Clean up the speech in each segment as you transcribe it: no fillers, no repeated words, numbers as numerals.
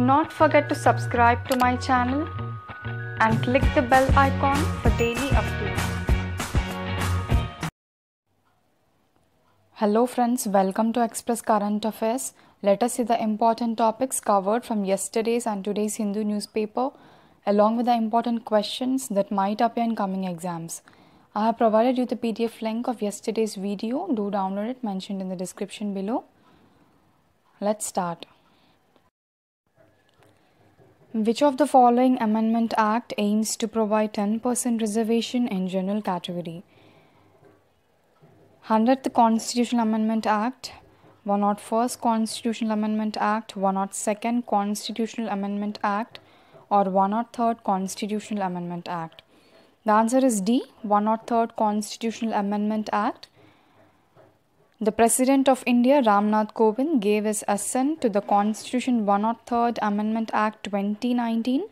not forget to subscribe to my channel and click the bell icon for daily updates. Hello friends, welcome to Express Current Affairs. Let us see the important topics covered from yesterday's and today's Hindu newspaper along with the important questions that might appear in coming exams. I have provided you the PDF link of yesterday's video. Do download it, mentioned in the description below. Let's start. Which of the following Amendment Act aims to provide 10% reservation in general category? 100th Constitutional Amendment Act, 101st Constitutional Amendment Act, 102nd Constitutional Amendment Act, or 103rd Constitutional Amendment Act? The answer is D, 103rd Constitutional Amendment Act. The President of India, Gobind, gave his assent to the Constitution 103rd Amendment Act 2019.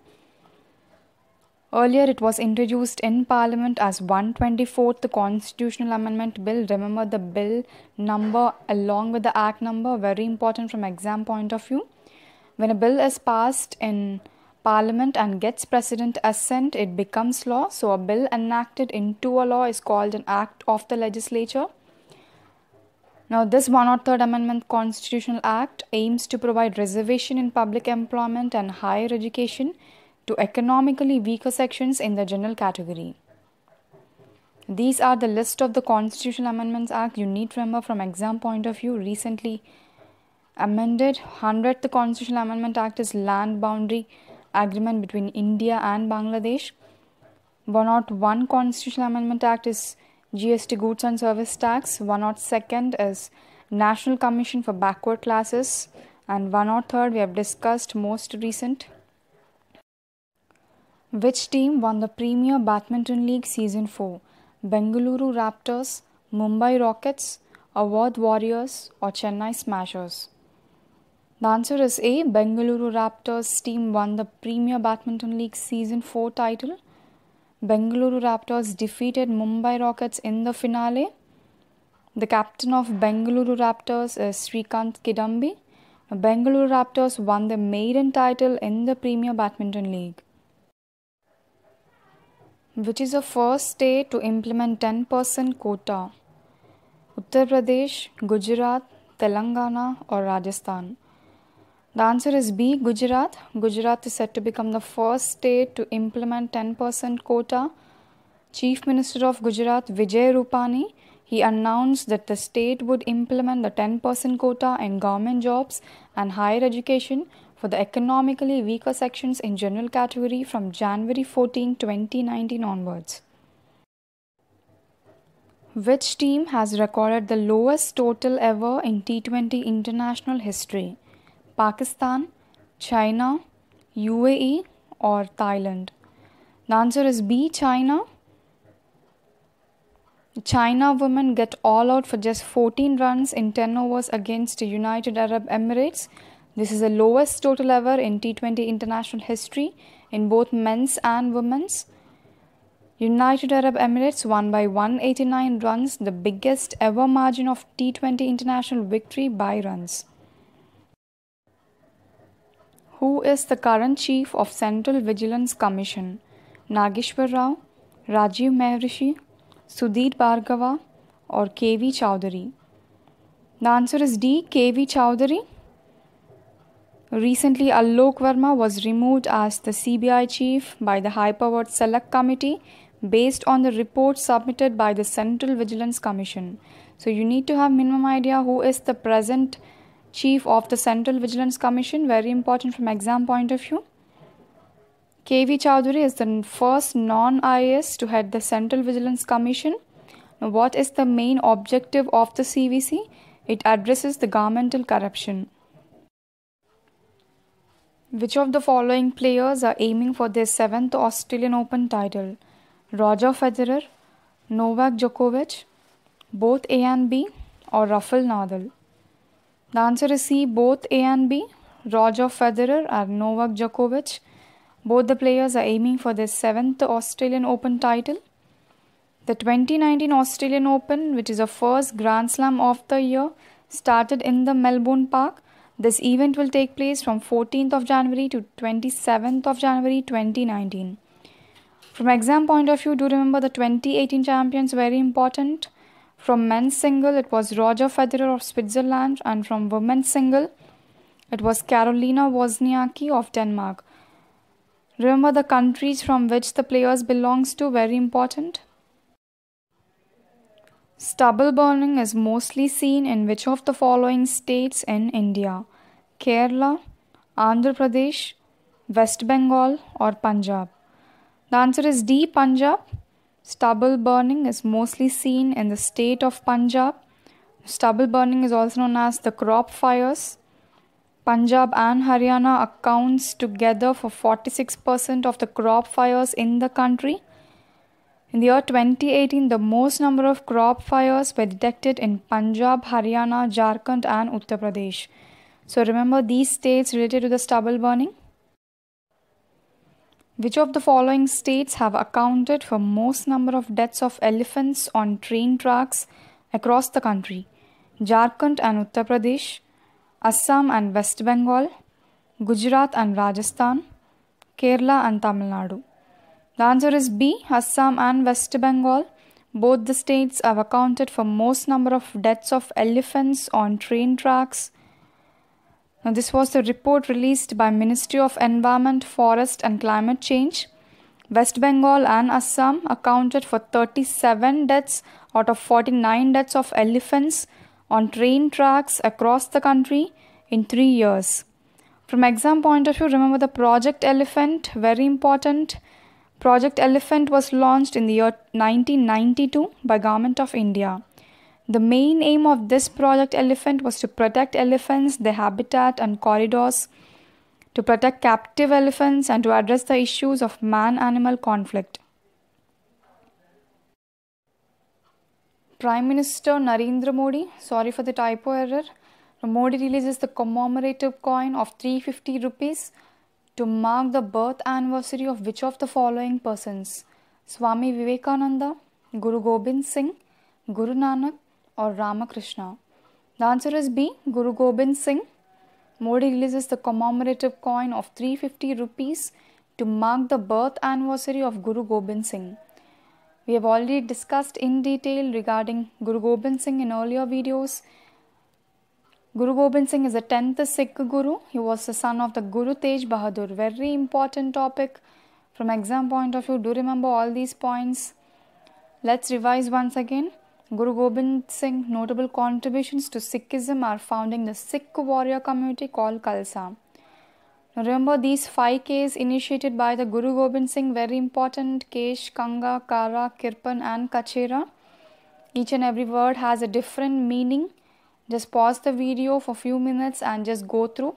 Earlier, it was introduced in Parliament as 124th Constitutional Amendment Bill. Remember the bill number along with the act number, very important from exam point of view. When a bill is passed in Parliament and gets President assent, it becomes law. So a bill enacted into a law is called an act of the legislature. Now, this 103rd Amendment Constitutional Act aims to provide reservation in public employment and higher education to economically weaker sections in the general category. These are the list of the Constitutional Amendments Act you need to remember from exam point of view. Recently amended 100th Constitutional Amendment Act is Land Boundary Agreement between India and Bangladesh. 101 Constitutional Amendment Act is GST Goods and Service Tax. 102nd is National Commission for Backward Classes, and 103rd we have discussed most recent. Which team won the Premier Badminton League Season 4? Bengaluru Raptors, Mumbai Rockets, Awadh Warriors, or Chennai Smashers? The answer is A. Bengaluru Raptors team won the Premier Badminton League Season 4 title. Bengaluru Raptors defeated Mumbai Rockets in the finale. The captain of Bengaluru Raptors is Srikanth Kidambi. Bengaluru Raptors won the maiden title in the Premier Badminton League. Which is the first state to implement 10% quota? Uttar Pradesh, Gujarat, Telangana, or Rajasthan? The answer is B, Gujarat. Gujarat is said to become the first state to implement 10% quota. Chief Minister of Gujarat, Vijay Rupani, he announced that the state would implement the 10% quota in government jobs and higher education for the economically weaker sections in general category from January 14, 2019 onwards. Which team has recorded the lowest total ever in T20 international history? Pakistan, China, UAE, or Thailand? The answer is B, China. China women get all out for just 14 runs in 10 overs against the United Arab Emirates. This is the lowest total ever in T20 international history in both men's and women's. United Arab Emirates won by 189 runs, the biggest ever margin of T20 international victory by runs. Who is the current chief of Central Vigilance Commission? Nageshwar Rao, Rajiv Maharishi, Sudhir Bhargava, or KV Chowdhury? The answer is D, KV Chowdhury. Recently, Alok Verma was removed as the CBI chief by the high-powered Select Committee based on the report submitted by the Central Vigilance Commission. So you need to have minimum idea who is the present Chief of the Central Vigilance Commission, very important from exam point of view. KV Chowdhury is the first non-IAS to head the Central Vigilance Commission. Now, what is the main objective of the CVC? It addresses the governmental corruption. Which of the following players are aiming for their 7th Australian Open title? Roger Federer, Novak Djokovic, both A and B, or Rafael Nadal? The answer is C, both A and B. Roger Federer and Novak Djokovic. Both the players are aiming for their 7th Australian Open title. The 2019 Australian Open, which is the first Grand Slam of the year, started in the Melbourne Park. This event will take place from 14th of January to 27th of January 2019. From exam point of view, do remember the 2018 champions, very important. From men's single, it was Roger Federer of Switzerland, and from women's single, it was Carolina Wozniacki of Denmark. Remember the countries from which the players belongs to, very important. Stubble burning is mostly seen in which of the following states in India? Kerala, Andhra Pradesh, West Bengal or Punjab? The answer is D, Punjab. Stubble burning is mostly seen in the state of Punjab. Stubble burning is also known as the crop fires. Punjab and Haryana accounts together for 46% of the crop fires in the country. In the year 2018, the most number of crop fires were detected in Punjab, Haryana, Jharkhand and Uttar Pradesh. So remember these states related to the stubble burning. Which of the following states have accounted for most number of deaths of elephants on train tracks across the country? Jharkhand and Uttar Pradesh, Assam and West Bengal, Gujarat and Rajasthan, Kerala and Tamil Nadu. The answer is B, Assam and West Bengal. Both the states have accounted for most number of deaths of elephants on train tracks. Now, this was the report released by Ministry of Environment, Forest and Climate Change. West Bengal and Assam accounted for 37 deaths out of 49 deaths of elephants on train tracks across the country in 3 years. From exam point of view, remember the Project Elephant, very important. Project Elephant was launched in the year 1992 by Government of India. The main aim of this Project Elephant was to protect elephants, their habitat and corridors, to protect captive elephants and to address the issues of man-animal conflict. Prime Minister Narendra Modi, sorry for the typo error, Modi releases the commemorative coin of 350 rupees to mark the birth anniversary of which of the following persons? Swami Vivekananda, Guru Gobind Singh, Guru Nanak or Ramakrishna? The answer is B, Guru Gobind Singh. Modi releases the commemorative coin of 350 rupees to mark the birth anniversary of Guru Gobind Singh. We have already discussed in detail regarding Guru Gobind Singh in earlier videos. Guru Gobind Singh is the 10th Sikh Guru. He was the son of the Guru Tej Bahadur. Very important topic from exam point of view. Do remember all these points. Let's revise once again. Guru Gobind Singh notable contributions to Sikhism are founding the Sikh warrior community called Khalsa. Now remember these 5 Ks initiated by the Guru Gobind Singh, very important: Kesh, Kanga, Kara, Kirpan and Kachera. Each and every word has a different meaning. Just pause the video for a few minutes and just go through.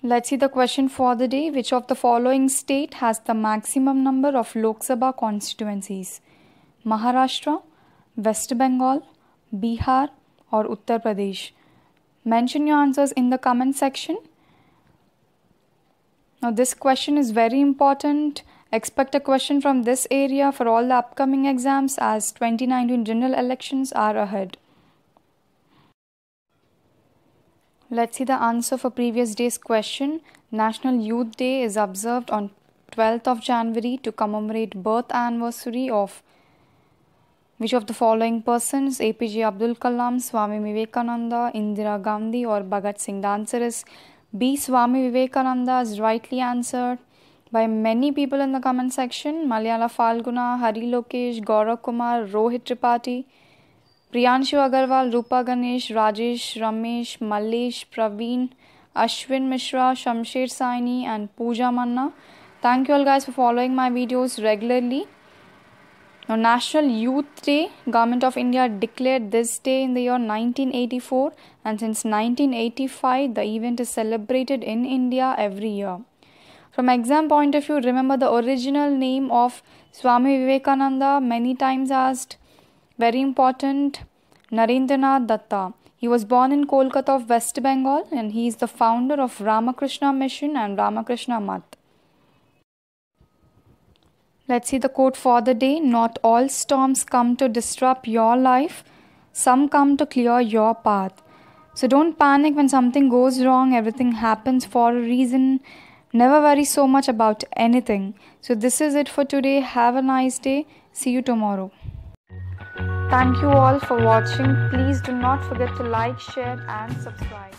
Let's see the question for the day. Which of the following state has the maximum number of Lok Sabha constituencies? Maharashtra, West Bengal, Bihar or Uttar Pradesh? Mention your answers in the comment section. Now this question is very important. Expect a question from this area for all the upcoming exams as 2019 general elections are ahead. Let's see the answer for previous day's question. National Youth Day is observed on 12th of January to commemorate birth anniversary of which of the following persons? APJ Abdul Kalam, Swami Vivekananda, Indira Gandhi or Bhagat Singh? The answer is B, Swami Vivekananda is rightly answered by many people in the comment section. Malayala Falguna, Hari Lokesh, Gaurav Kumar, Rohit Tripathi, Priyanshu Agarwal, Rupa Ganesh, Rajesh, Ramesh, Mallesh, Praveen, Ashwin Mishra, Shamsher Saini and Pooja Manna. Thank you all guys for following my videos regularly. Now National Youth Day, Government of India declared this day in the year 1984, and since 1985 the event is celebrated in India every year. From exam point of view, remember the original name of Swami Vivekananda, many times asked, very important, Narendranath Datta. He was born in Kolkata of West Bengal and he is the founder of Ramakrishna Mission and Ramakrishna Math. Let's see the quote for the day. Not all storms come to disrupt your life. Some come to clear your path. So don't panic when something goes wrong. Everything happens for a reason. Never worry so much about anything. So this is it for today. Have a nice day. See you tomorrow. Thank you all for watching. Please do not forget to like, share and subscribe.